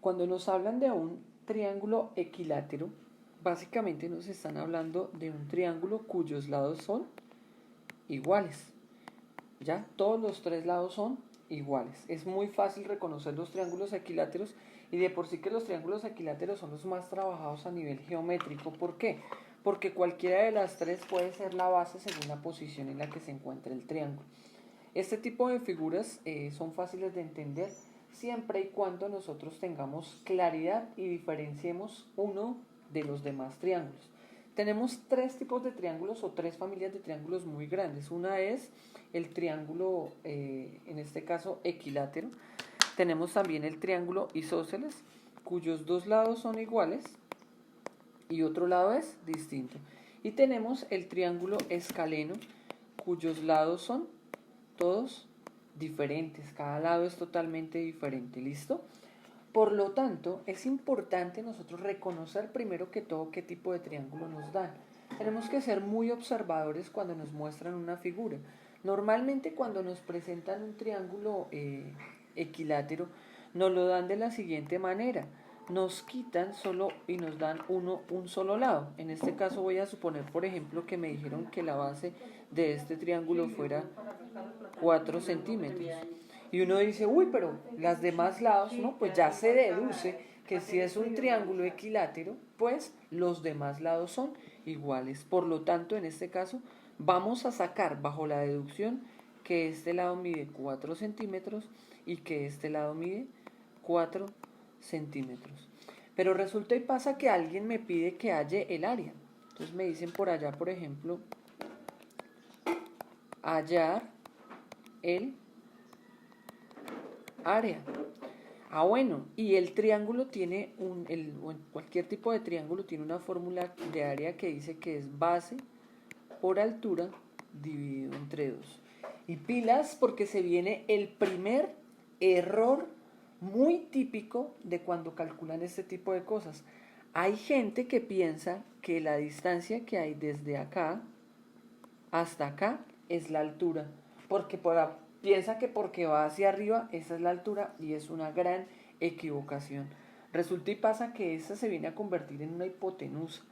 Cuando nos hablan de un triángulo equilátero, básicamente nos están hablando de un triángulo cuyos lados son iguales. ¿Ya? Todos los tres lados son iguales. Es muy fácil reconocer los triángulos equiláteros y de por sí que los triángulos equiláteros son los más trabajados a nivel geométrico. ¿Por qué? Porque cualquiera de las tres puede ser la base según la posición en la que se encuentre el triángulo. Este tipo de figuras son fáciles de entender siempre y cuando nosotros tengamos claridad y diferenciemos uno de los demás triángulos. Tenemos tres tipos de triángulos o tres familias de triángulos muy grandes. Una es el triángulo, en este caso, equilátero. Tenemos también el triángulo isósceles, cuyos dos lados son iguales y otro lado es distinto. Y tenemos el triángulo escaleno, cuyos lados son todos diferentes. Cada lado es totalmente diferente. ¿Listo? Por lo tanto, es importante nosotros reconocer primero que todo qué tipo de triángulo nos dan. Tenemos que ser muy observadores cuando nos muestran una figura. Normalmente cuando nos presentan un triángulo equilátero, nos lo dan de la siguiente manera. Nos quitan solo y nos dan un solo lado. En este caso voy a suponer, por ejemplo, que me dijeron que la base de este triángulo fuera 4 centímetros. Y uno dice, uy, pero las demás lados, ¿no? Pues ya se deduce que si es un triángulo equilátero, pues los demás lados son iguales. Por lo tanto, en este caso, vamos a sacar bajo la deducción que este lado mide 4 centímetros y que este lado mide 4 centímetros. Pero resulta y pasa que alguien me pide que halle el área. Entonces me dicen por allá, por ejemplo, hallar el área. Bueno, y el triángulo tiene cualquier tipo de triángulo tiene una fórmula de área que dice que es base por altura dividido entre 2. Y pilas porque se viene el primer error muy típico de cuando calculan este tipo de cosas. Hay gente que piensa que la distancia que hay desde acá hasta acá es la altura, porque piensa que porque va hacia arriba esa es la altura y es una gran equivocación. Resulta y pasa que esa se viene a convertir en una hipotenusa.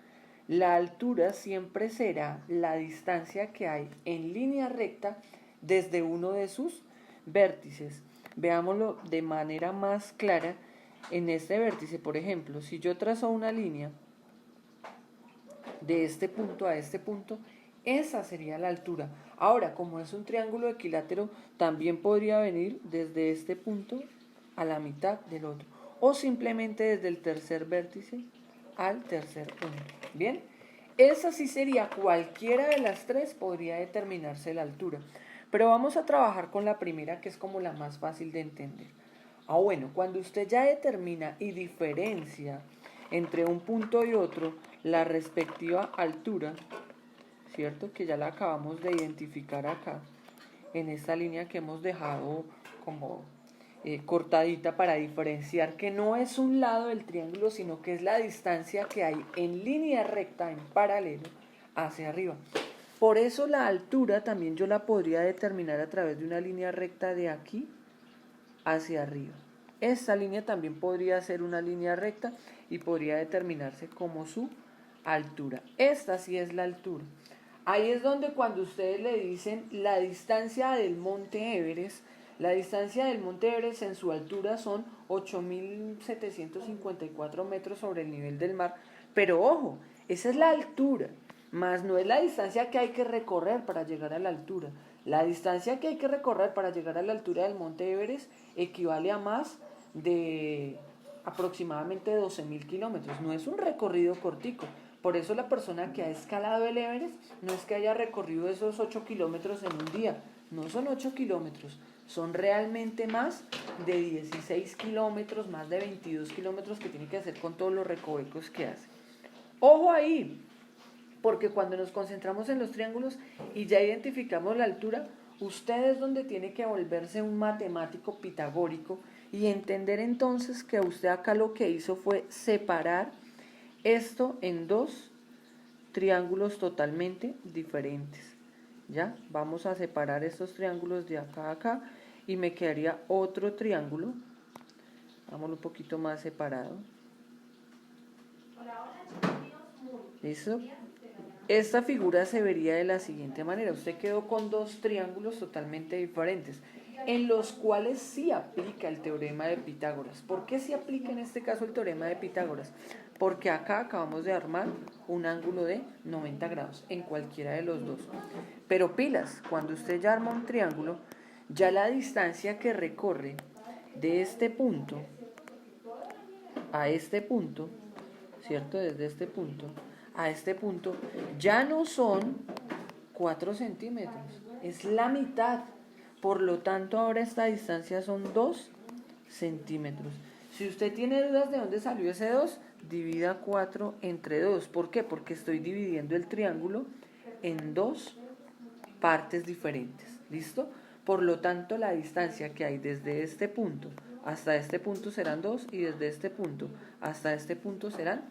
La altura siempre será la distancia que hay en línea recta desde uno de sus vértices. Veámoslo de manera más clara en este vértice. Por ejemplo, si yo trazo una línea de este punto a este punto, esa sería la altura. Ahora, como es un triángulo equilátero, también podría venir desde este punto a la mitad del otro. O simplemente desde el tercer vértice al tercer punto. Bien, esa sí sería cualquiera de las tres, podría determinarse la altura. Pero vamos a trabajar con la primera, que es como la más fácil de entender. Bueno, cuando usted ya determina y diferencia entre un punto y otro la respectiva altura, ¿cierto? Que ya la acabamos de identificar acá, en esta línea que hemos dejado como cortadita para diferenciar que no es un lado del triángulo, sino que es la distancia que hay en línea recta, en paralelo, hacia arriba. Por eso la altura también yo la podría determinar a través de una línea recta de aquí hacia arriba. Esta línea también podría ser una línea recta y podría determinarse como su altura. Esta sí es la altura. Ahí es donde cuando ustedes le dicen la distancia del monte Everest, la distancia del monte Everest en su altura son 8.754 metros sobre el nivel del mar, pero ojo, esa es la altura, más no es la distancia que hay que recorrer para llegar a la altura. La distancia que hay que recorrer para llegar a la altura del monte Everest equivale a más de aproximadamente 12.000 kilómetros. No es un recorrido cortico. Por eso la persona que ha escalado el Everest no es que haya recorrido esos 8 kilómetros en un día. No son 8 kilómetros, son realmente más de 16 kilómetros, más de 22 kilómetros que tiene que hacer con todos los recovecos que hace. Ojo ahí, porque cuando nos concentramos en los triángulos y ya identificamos la altura, usted es donde tiene que volverse un matemático pitagórico y entender entonces que usted acá lo que hizo fue separar esto en dos triángulos totalmente diferentes. ¿Ya? Vamos a separar estos triángulos de acá a acá y me quedaría otro triángulo Hagámoslo un poquito más separado. ¿Listo? Esta figura se vería de la siguiente manera. Usted quedó con dos triángulos totalmente diferentes, en los cuales sí aplica el teorema de Pitágoras. ¿Por qué sí aplica en este caso el teorema de Pitágoras? Porque acá acabamos de armar un ángulo de 90 grados en cualquiera de los dos. Pero pilas, cuando usted ya arma un triángulo, ya la distancia que recorre de este punto a este punto, ¿cierto? Desde este punto a este punto, ya no son 4 centímetros, es la mitad. Por lo tanto, ahora esta distancia son 2 centímetros. Si usted tiene dudas de dónde salió ese 2, divida 4 entre 2. ¿Por qué? Porque estoy dividiendo el triángulo en dos partes diferentes. ¿Listo? Por lo tanto, la distancia que hay desde este punto hasta este punto serán 2 y desde este punto hasta este punto serán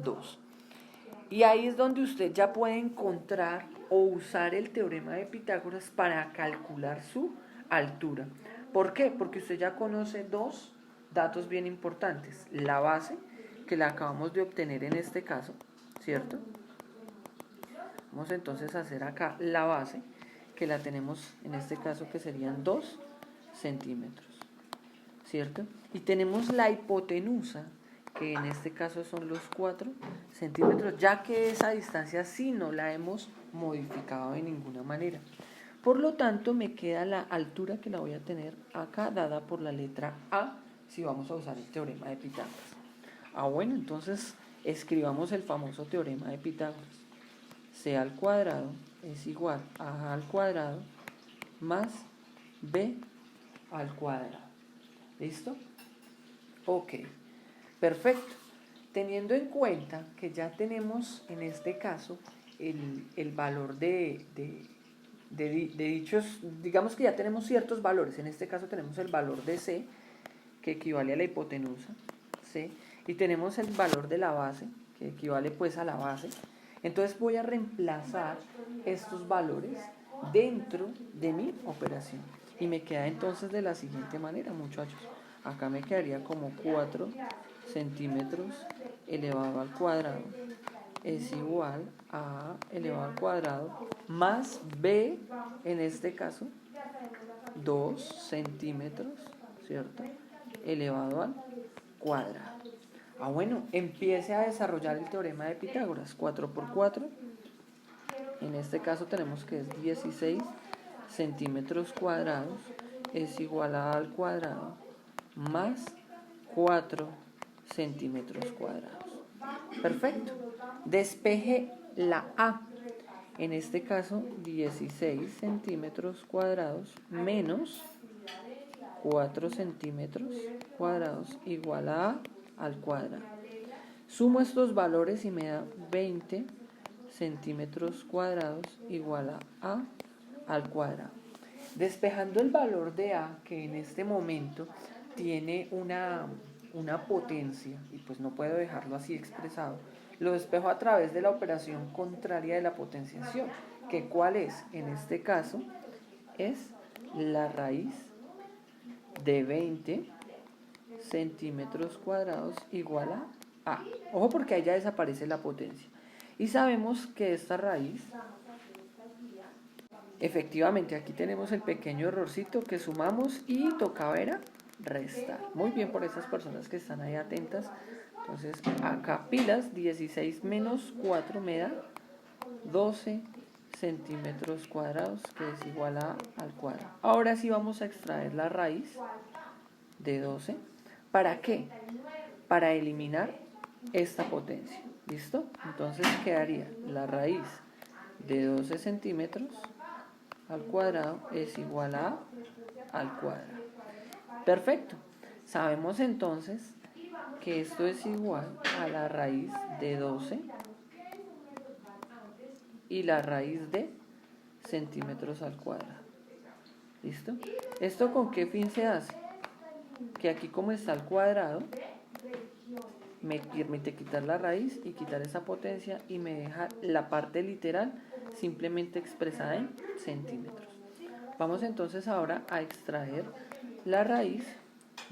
2. Y ahí es donde usted ya puede encontrar o usar el teorema de Pitágoras para calcular su altura. ¿Por qué? Porque usted ya conoce dos datos bien importantes. La base, que la acabamos de obtener en este caso, ¿cierto? Vamos entonces a hacer acá la base, que la tenemos en este caso que serían 2 centímetros, ¿cierto? Y tenemos la hipotenusa, que en este caso son los 4 centímetros, ya que esa distancia sí no la hemos modificado de ninguna manera. Por lo tanto, me queda la altura que la voy a tener acá, dada por la letra A, si vamos a usar el teorema de Pitágoras. Bueno, entonces escribamos el famoso teorema de Pitágoras. C al cuadrado es igual a A al cuadrado más B al cuadrado. ¿Listo? Ok. Perfecto. Teniendo en cuenta que ya tenemos en este caso el valor de dichos, digamos que ya tenemos ciertos valores. En este caso tenemos el valor de C, que equivale a la hipotenusa, C, y tenemos el valor de la base, que equivale pues a la base. Entonces voy a reemplazar estos valores dentro de mi operación. Y me queda entonces de la siguiente manera, muchachos. Acá me quedaría como 4 centímetros elevado al cuadrado es igual a A elevado al cuadrado más B, en este caso, 2 centímetros, ¿cierto? Elevado al cuadrado. Bueno, empiece a desarrollar el teorema de Pitágoras. 4 por 4, en este caso tenemos que es 16 centímetros cuadrados es igual a A al cuadrado más 4 centímetros cuadrados. Perfecto. Despeje la A. En este caso, 16 centímetros cuadrados menos 4 centímetros cuadrados igual a A al cuadrado. Sumo estos valores y me da 20 centímetros cuadrados igual a A al cuadrado. Despejando el valor de A, que en este momento tiene una potencia, y pues no puedo dejarlo así expresado, lo despejo a través de la operación contraria de la potenciación, que ¿cuál es? En este caso es la raíz de 20 centímetros cuadrados igual a A. Ojo, porque ahí ya desaparece la potencia. Y sabemos que esta raíz, efectivamente, aquí tenemos el pequeño errorcito que sumamos y tocaba era restar. Muy bien por esas personas que están ahí atentas. Entonces, acá pilas, 16 menos 4 me da 12 centímetros cuadrados, que es igual a A al cuadrado. Ahora sí vamos a extraer la raíz de 12. ¿Para qué? Para eliminar esta potencia. ¿Listo? Entonces quedaría la raíz de 12 centímetros al cuadrado es igual a A al cuadrado. Perfecto. Sabemos entonces que esto es igual a la raíz de 12 y la raíz de centímetros al cuadrado. ¿Listo? ¿Esto con qué fin se hace? Que aquí como está al cuadrado, me permite quitar la raíz y quitar esa potencia y me deja la parte literal simplemente expresada en centímetros. Vamos entonces ahora a extraer la raíz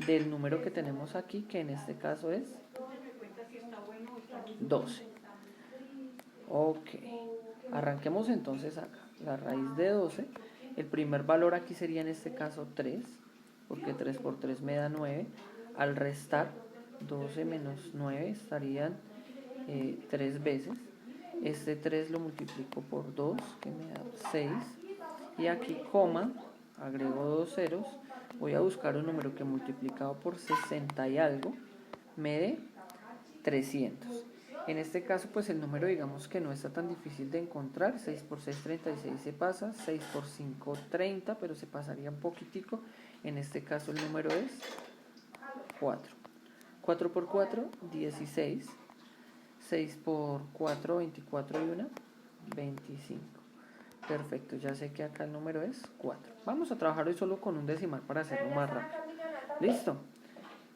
del número que tenemos aquí, que en este caso es 12. Ok, arranquemos entonces acá. La raíz de 12, el primer valor aquí sería en este caso 3, porque 3 por 3 me da 9. Al restar, 12 menos 9 estarían 3 veces. Este 3 lo multiplico por 2, que me da 6. Y aquí coma, agrego 2 ceros. Voy a buscar un número que multiplicado por 60 y algo me dé 300. En este caso, pues el número digamos que no está tan difícil de encontrar. 6 por 6, 36 se pasa. 6 por 5, 30, pero se pasaría un poquitico. En este caso el número es 4. 4 por 4, 16. 6 por 4, 24 y 1, 25. Perfecto, ya sé que acá el número es 4. Vamos a trabajar hoy solo con un decimal para hacerlo más rápido. ¿Listo?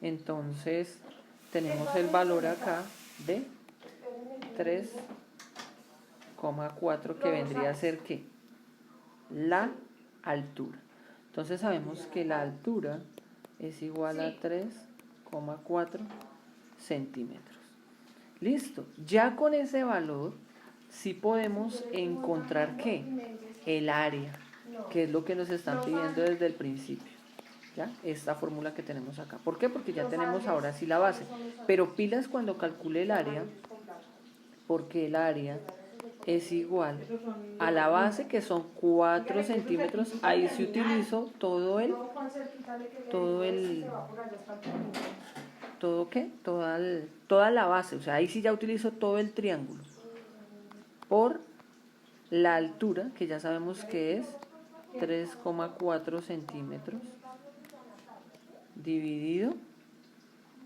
Entonces, tenemos el valor acá de 3,4 que vendría a ser ¿qué? La altura. Entonces sabemos que la altura es igual a 3,4 centímetros. Listo. Ya con ese valor sí podemos encontrar ¿qué? El área, que es lo que nos están pidiendo desde el principio. ¿Ya? Esta fórmula que tenemos acá. ¿Por qué? Porque ya tenemos ahora sí la base. Pero pilas cuando calcule el área, porque el área es igual a la base, que son 4 centímetros. Ahí sí utilizo ¿todo qué? Toda la base. O sea, ahí sí ya utilizo todo el triángulo. Por la altura, que ya sabemos que es 3,4 centímetros, dividido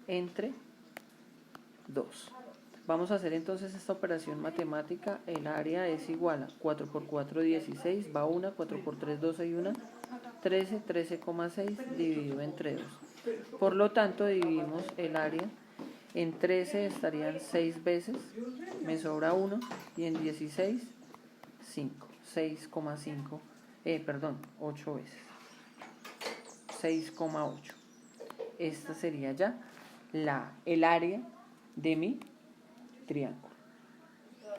entre 2. Vamos a hacer entonces esta operación matemática. El área es igual a 4 por 4, 16, va 1, 4 por 3, 12 y 1, 13, 13,6 dividido entre 2. Por lo tanto, dividimos el área en 13, estarían 6 veces, me sobra 1, y en 16, 5, 6,5, 8 veces, 6,8. Esta sería ya el área de mi triángulo.